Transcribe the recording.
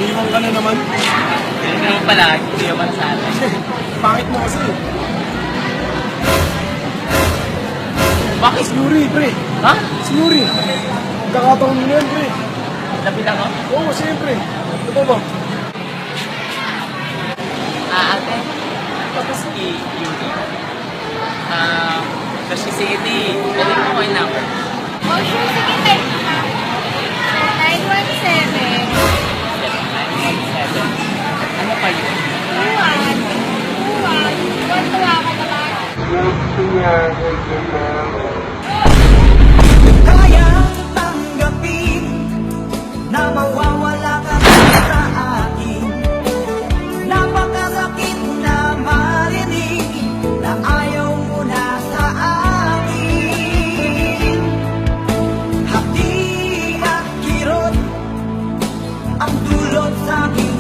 Liwang ka na naman. Hindi naman pala, hindi naman sa atin. Pangit mo kasi. Bakit? Yuri, pre. Ha? Si Yuri. Kakataon mo na yan, pre. Lapit ako? Oo, siyempre. Ito ba? Ate. Tapos si Yuri. Kasi si Iti, balik mo ko yung number. Oh, sure. Sige, type ka. 917. 917. Ano pa yun? 21. Tuwa ka naman. Kayang tanggapin na mawawala ka na sa akin. Napakasakit na marinig na ayaw mo na sa akin. Hati at kirot ang dulot sa akin.